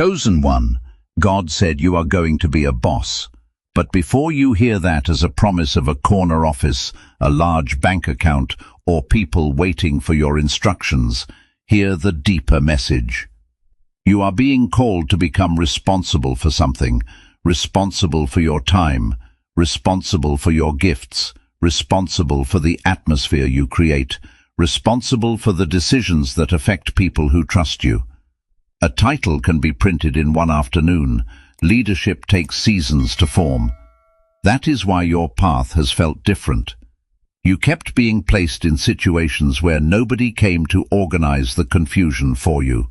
Chosen one, God said you are going to be a boss. But before you hear that as a promise of a corner office, a large bank account, or people waiting for your instructions, hear the deeper message. You are being called to become responsible for something, responsible for your time, responsible for your gifts, responsible for the atmosphere you create, responsible for the decisions that affect people who trust you. A title can be printed in one afternoon. Leadership takes seasons to form. That is why your path has felt different. You kept being placed in situations where nobody came to organize the confusion for you.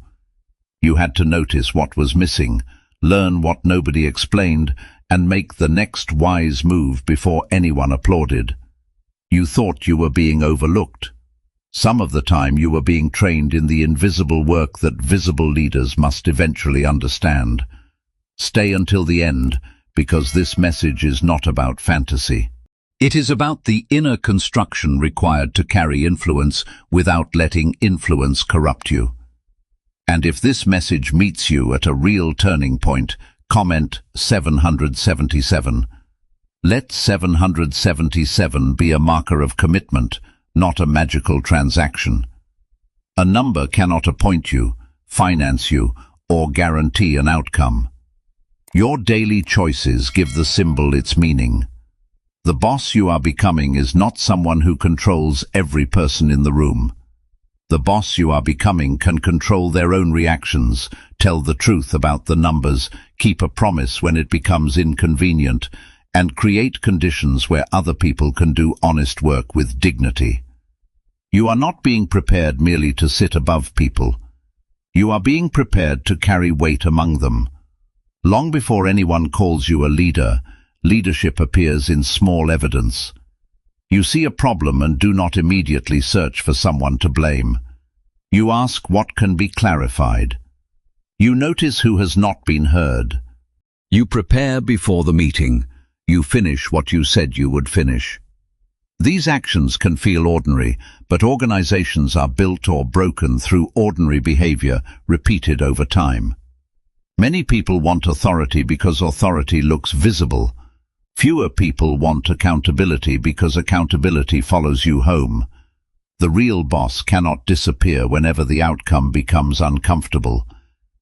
You had to notice what was missing, learn what nobody explained, and make the next wise move before anyone applauded. You thought you were being overlooked. Some of the time you were being trained in the invisible work that visible leaders must eventually understand. Stay until the end, because this message is not about fantasy. It is about the inner construction required to carry influence without letting influence corrupt you. And if this message meets you at a real turning point, comment 777. Let 777 be a marker of commitment, not a magical transaction. A number cannot appoint you, finance you, or guarantee an outcome. Your daily choices give the symbol its meaning. The boss you are becoming is not someone who controls every person in the room. The boss you are becoming can control their own reactions, tell the truth about the numbers, keep a promise when it becomes inconvenient, and create conditions where other people can do honest work with dignity. You are not being prepared merely to sit above people. You are being prepared to carry weight among them. Long before anyone calls you a leader, leadership appears in small evidence. You see a problem and do not immediately search for someone to blame. You ask what can be clarified. You notice who has not been heard. You prepare before the meeting. You finish what you said you would finish. These actions can feel ordinary, but organizations are built or broken through ordinary behavior repeated over time. Many people want authority because authority looks visible. Fewer people want accountability because accountability follows you home. The real boss cannot disappear whenever the outcome becomes uncomfortable.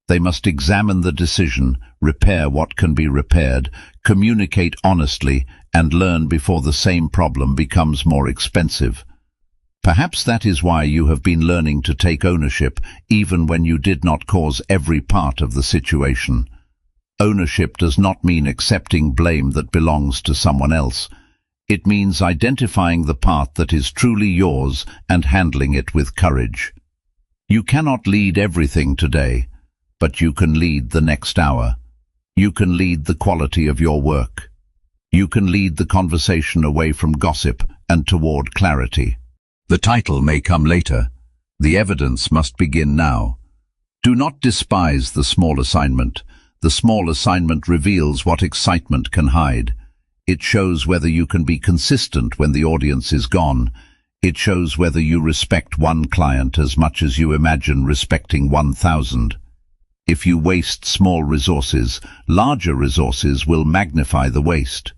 They must examine the decision, repair what can be repaired, communicate honestly, and learn before the same problem becomes more expensive. Perhaps that is why you have been learning to take ownership even when you did not cause every part of the situation. Ownership does not mean accepting blame that belongs to someone else. It means identifying the part that is truly yours and handling it with courage. You cannot lead everything today, but you can lead the next hour. You can lead the quality of your work. You can lead the conversation away from gossip and toward clarity. The title may come later. The evidence must begin now. Do not despise the small assignment. The small assignment reveals what excitement can hide. It shows whether you can be consistent when the audience is gone. It shows whether you respect one client as much as you imagine respecting 1,000. If you waste small resources, larger resources will magnify the waste.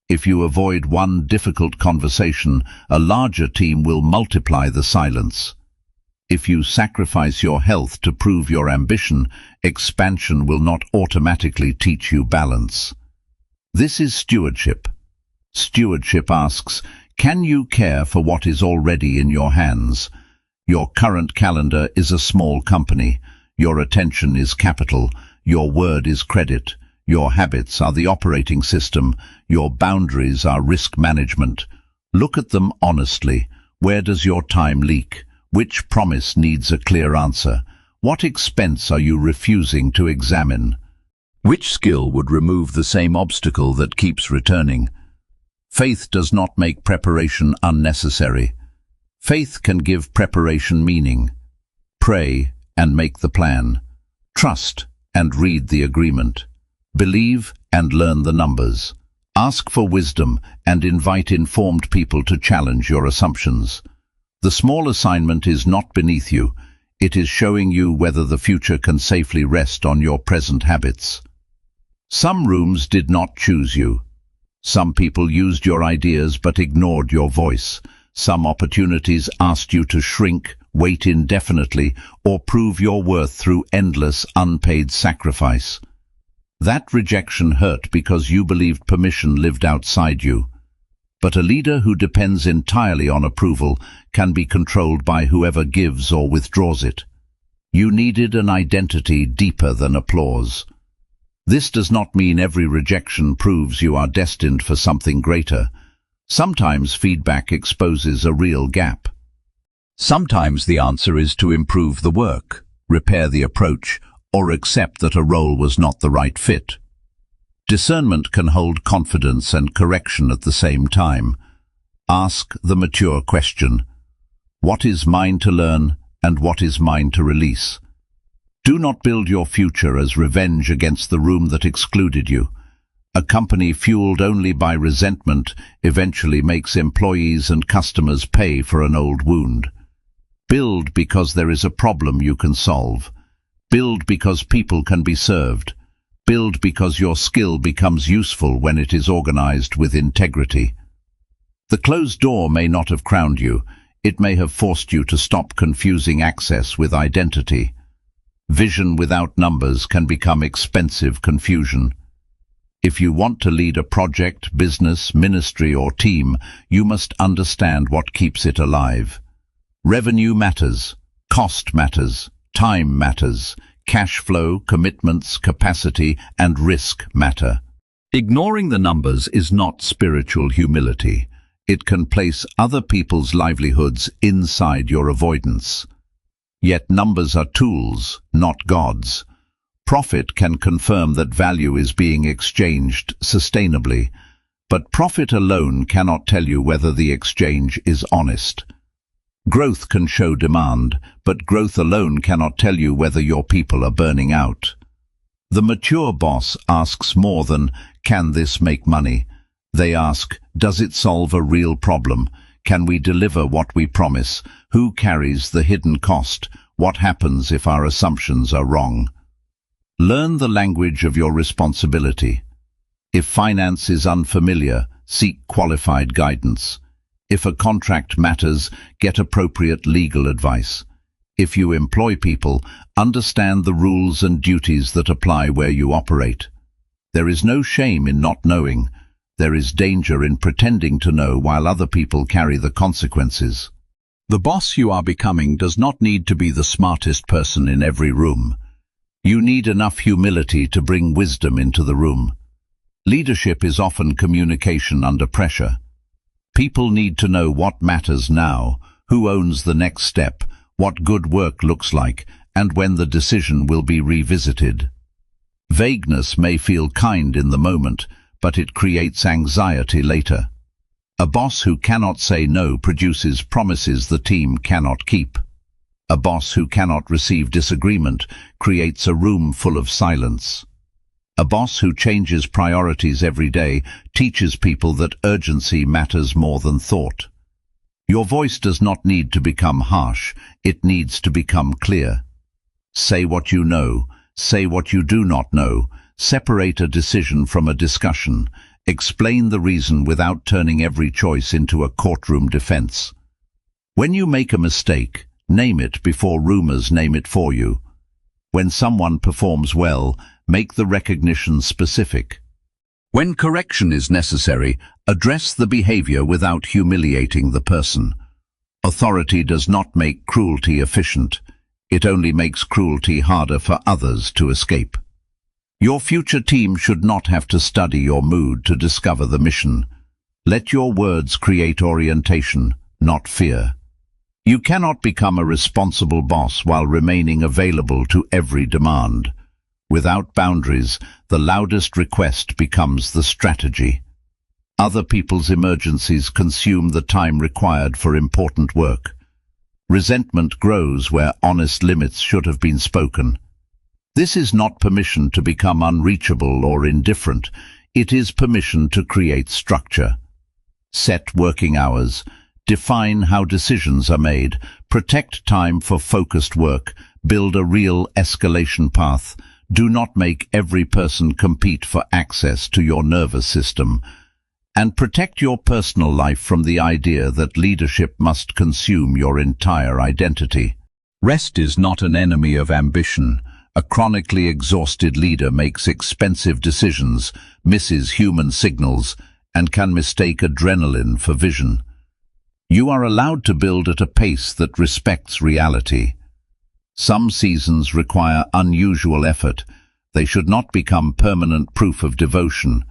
If you avoid one difficult conversation, a larger team will multiply the silence. If you sacrifice your health to prove your ambition, expansion will not automatically teach you balance. This is stewardship. Stewardship asks, can you care for what is already in your hands? Your current calendar is a small company. Your attention is capital. Your word is credit. Your habits are the operating system. Your boundaries are risk management. Look at them honestly. Where does your time leak? Which promise needs a clear answer? What expense are you refusing to examine? Which skill would remove the same obstacle that keeps returning? Faith does not make preparation unnecessary. Faith can give preparation meaning. Pray and make the plan. Trust and read the agreement. Believe and learn the numbers. Ask for wisdom and invite informed people to challenge your assumptions. The small assignment is not beneath you. It is showing you whether the future can safely rest on your present habits. Some rooms did not choose you. Some people used your ideas but ignored your voice. Some opportunities asked you to shrink, wait indefinitely, or prove your worth through endless, unpaid sacrifice. That rejection hurt because you believed permission lived outside you. But a leader who depends entirely on approval can be controlled by whoever gives or withdraws it. You needed an identity deeper than applause. This does not mean every rejection proves you are destined for something greater. Sometimes feedback exposes a real gap. Sometimes the answer is to improve the work, repair the approach, or accept that a role was not the right fit. Discernment can hold confidence and correction at the same time. Ask the mature question: what is mine to learn and what is mine to release? Do not build your future as revenge against the room that excluded you. A company fueled only by resentment eventually makes employees and customers pay for an old wound. Build because there is a problem you can solve. Build because people can be served. Build because your skill becomes useful when it is organized with integrity. The closed door may not have crowned you. It may have forced you to stop confusing access with identity. Vision without numbers can become expensive confusion. If you want to lead a project, business, ministry, or team, you must understand what keeps it alive. Revenue matters. Cost matters. Time matters. Cash flow, commitments, capacity, and risk matter. Ignoring the numbers is not spiritual humility. It can place other people's livelihoods inside your avoidance. Yet numbers are tools, not gods. Profit can confirm that value is being exchanged sustainably, but profit alone cannot tell you whether the exchange is honest. Growth can show demand, but growth alone cannot tell you whether your people are burning out. The mature boss asks more than, "Can this make money?" They ask, "Does it solve a real problem? Can we deliver what we promise? Who carries the hidden cost? What happens if our assumptions are wrong?" Learn the language of your responsibility. If finance is unfamiliar, seek qualified guidance. If a contract matters, get appropriate legal advice. If you employ people, understand the rules and duties that apply where you operate. There is no shame in not knowing. There is danger in pretending to know while other people carry the consequences. The boss you are becoming does not need to be the smartest person in every room. You need enough humility to bring wisdom into the room. Leadership is often communication under pressure. People need to know what matters now, who owns the next step, what good work looks like, and when the decision will be revisited. Vagueness may feel kind in the moment, but it creates anxiety later. A boss who cannot say no produces promises the team cannot keep. A boss who cannot receive disagreement creates a room full of silence. A boss who changes priorities every day teaches people that urgency matters more than thought. Your voice does not need to become harsh, it needs to become clear. Say what you know, say what you do not know, separate a decision from a discussion, explain the reason without turning every choice into a courtroom defense. When you make a mistake, name it before rumors name it for you. When someone performs well, make the recognition specific. When correction is necessary, address the behavior without humiliating the person. Authority does not make cruelty efficient. It only makes cruelty harder for others to escape. Your future team should not have to study your mood to discover the mission. Let your words create orientation, not fear. You cannot become a responsible boss while remaining available to every demand. Without boundaries, the loudest request becomes the strategy. Other people's emergencies consume the time required for important work. Resentment grows where honest limits should have been spoken. This is not permission to become unreachable or indifferent. It is permission to create structure. Set working hours. Define how decisions are made. Protect time for focused work. Build a real escalation path. Do not make every person compete for access to your nervous system. And protect your personal life from the idea that leadership must consume your entire identity. Rest is not an enemy of ambition. A chronically exhausted leader makes expensive decisions, misses human signals, and can mistake adrenaline for vision. You are allowed to build at a pace that respects reality. Some seasons require unusual effort. They should not become permanent proof of devotion.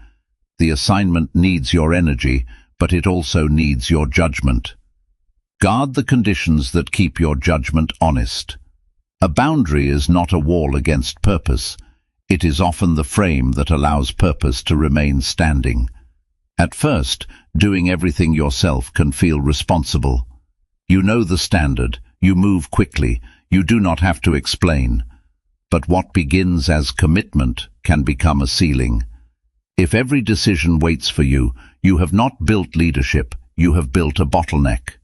The assignment needs your energy, but it also needs your judgment. Guard the conditions that keep your judgment honest. A boundary is not a wall against purpose. It is often the frame that allows purpose to remain standing. At first, doing everything yourself can feel responsible. You know the standard, you move quickly, you do not have to explain. But what begins as commitment can become a ceiling. If every decision waits for you, you have not built leadership, you have built a bottleneck.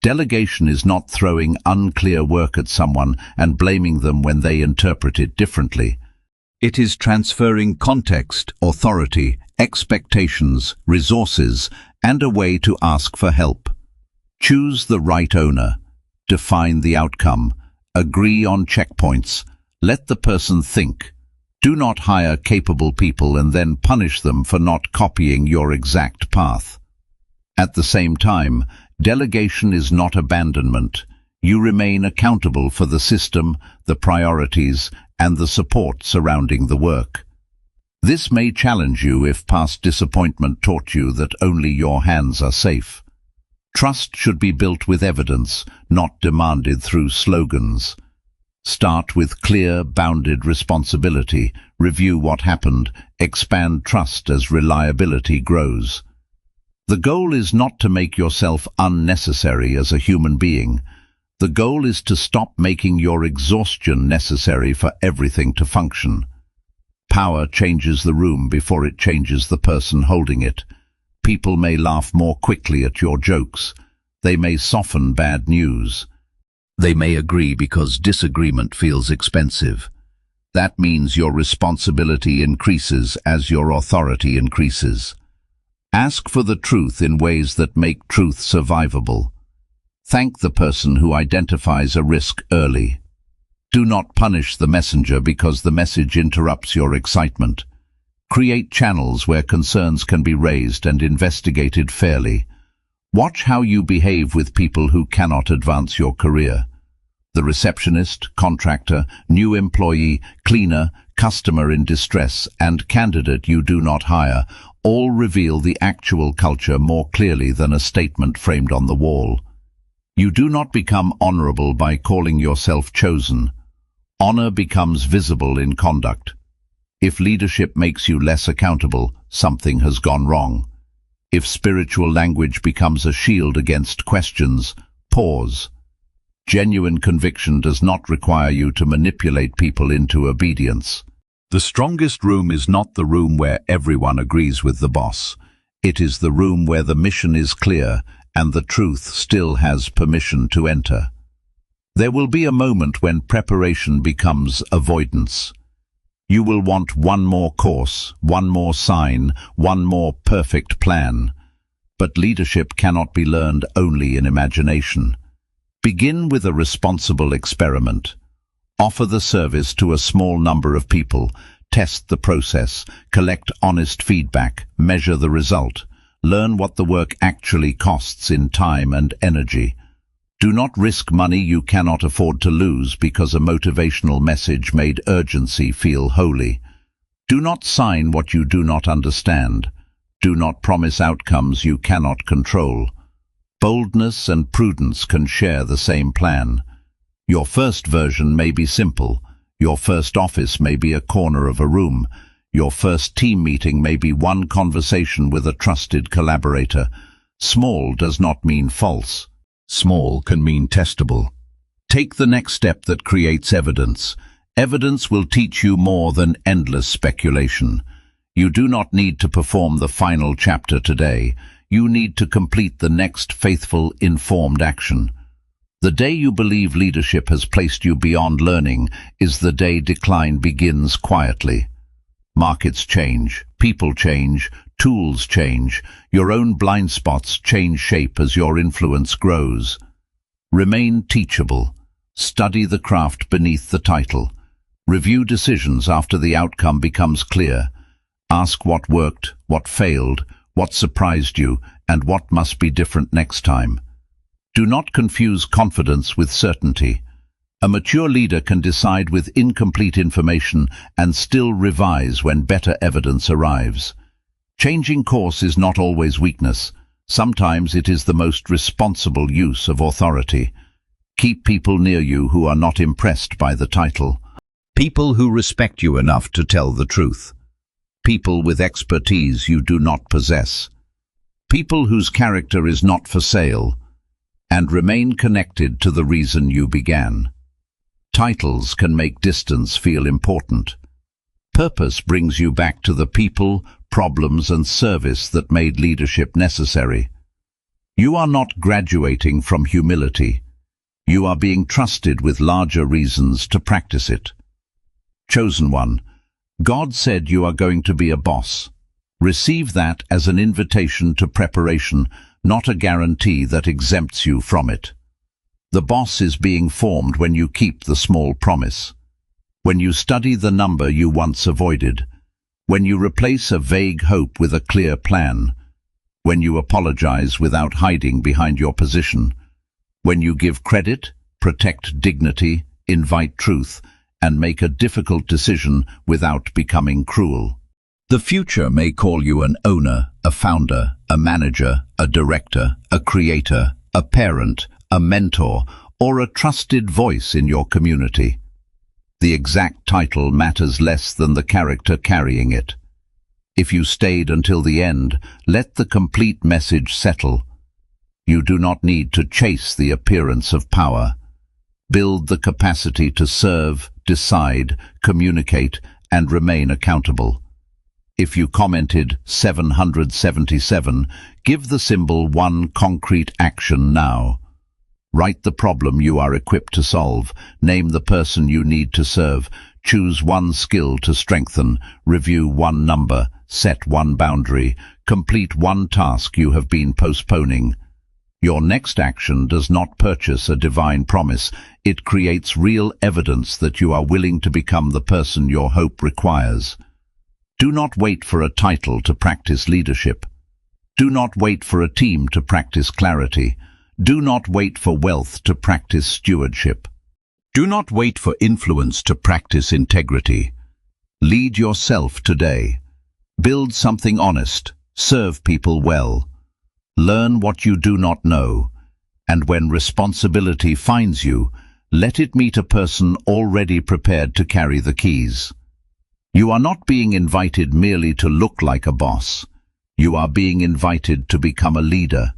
Delegation is not throwing unclear work at someone and blaming them when they interpret it differently. It is transferring context, authority, expectations, resources, and a way to ask for help. Choose the right owner. Define the outcome. Agree on checkpoints. Let the person think. Do not hire capable people and then punish them for not copying your exact path. At the same time, delegation is not abandonment. You remain accountable for the system, the priorities, and the support surrounding the work. This may challenge you if past disappointment taught you that only your hands are safe. Trust should be built with evidence, not demanded through slogans. Start with clear, bounded responsibility. Review what happened. Expand trust as reliability grows. The goal is not to make yourself unnecessary as a human being. The goal is to stop making your exhaustion necessary for everything to function. Power changes the room before it changes the person holding it. People may laugh more quickly at your jokes. They may soften bad news. They may agree because disagreement feels expensive. That means your responsibility increases as your authority increases. Ask for the truth in ways that make truth survivable. Thank the person who identifies a risk early. Do not punish the messenger because the message interrupts your excitement. Create channels where concerns can be raised and investigated fairly. Watch how you behave with people who cannot advance your career. The receptionist, contractor, new employee, cleaner, customer in distress, and candidate you do not hire all reveal the actual culture more clearly than a statement framed on the wall. You do not become honorable by calling yourself chosen. Honor becomes visible in conduct. If leadership makes you less accountable, something has gone wrong. If spiritual language becomes a shield against questions, pause. Genuine conviction does not require you to manipulate people into obedience. The strongest room is not the room where everyone agrees with the boss. It is the room where the mission is clear and the truth still has permission to enter. There will be a moment when preparation becomes avoidance. You will want one more course, one more sign, one more perfect plan. But leadership cannot be learned only in imagination. Begin with a responsible experiment. Offer the service to a small number of people. Test the process. Collect honest feedback. Measure the result. Learn what the work actually costs in time and energy. Do not risk money you cannot afford to lose because a motivational message made urgency feel holy. Do not sign what you do not understand. Do not promise outcomes you cannot control. Boldness and prudence can share the same plan. Your first version may be simple. Your first office may be a corner of a room. Your first team meeting may be one conversation with a trusted collaborator. Small does not mean false. Small can mean testable. Take the next step that creates evidence. Evidence will teach you more than endless speculation. You do not need to perform the final chapter today. you need to complete the next faithful, informed action. The day you believe leadership has placed you beyond learning is the day decline begins quietly. Markets change, people change, tools change, your own blind spots change shape as your influence grows. Remain teachable. Study the craft beneath the title. Review decisions after the outcome becomes clear. Ask what worked, what failed, what surprised you, and what must be different next time. Do not confuse confidence with certainty. A mature leader can decide with incomplete information and still revise when better evidence arrives. Changing course is not always weakness. Sometimes it is the most responsible use of authority. Keep people near you who are not impressed by the title. People who respect you enough to tell the truth. People with expertise you do not possess. People whose character is not for sale. And remain connected to the reason you began. Titles can make distance feel important. Purpose brings you back to the people, problems and service that made leadership necessary. You are not graduating from humility. You are being trusted with larger reasons to practice it. Chosen one, God said you are going to be a boss. Receive that as an invitation to preparation, not a guarantee that exempts you from it. The boss is being formed when you keep the small promise. When you study the number you once avoided. When you replace a vague hope with a clear plan. When you apologize without hiding behind your position. When you give credit, protect dignity, invite truth, and make a difficult decision without becoming cruel. The future may call you an owner, a founder, a manager, a director, a creator, a parent, a mentor, or a trusted voice in your community. The exact title matters less than the character carrying it. If you stayed until the end, let the complete message settle. You do not need to chase the appearance of power. Build the capacity to serve, decide, communicate, and remain accountable. If you commented 777, give the symbol one concrete action now. Write the problem you are equipped to solve, name the person you need to serve, choose one skill to strengthen, review one number, set one boundary, complete one task you have been postponing. Your next action does not purchase a divine promise, it creates real evidence that you are willing to become the person your hope requires. Do not wait for a title to practice leadership. Do not wait for a team to practice clarity. Do not wait for wealth to practice stewardship. Do not wait for influence to practice integrity. Lead yourself today. Build something honest. Serve people well. Learn what you do not know. And when responsibility finds you, let it meet a person already prepared to carry the keys. You are not being invited merely to look like a boss. You are being invited to become a leader.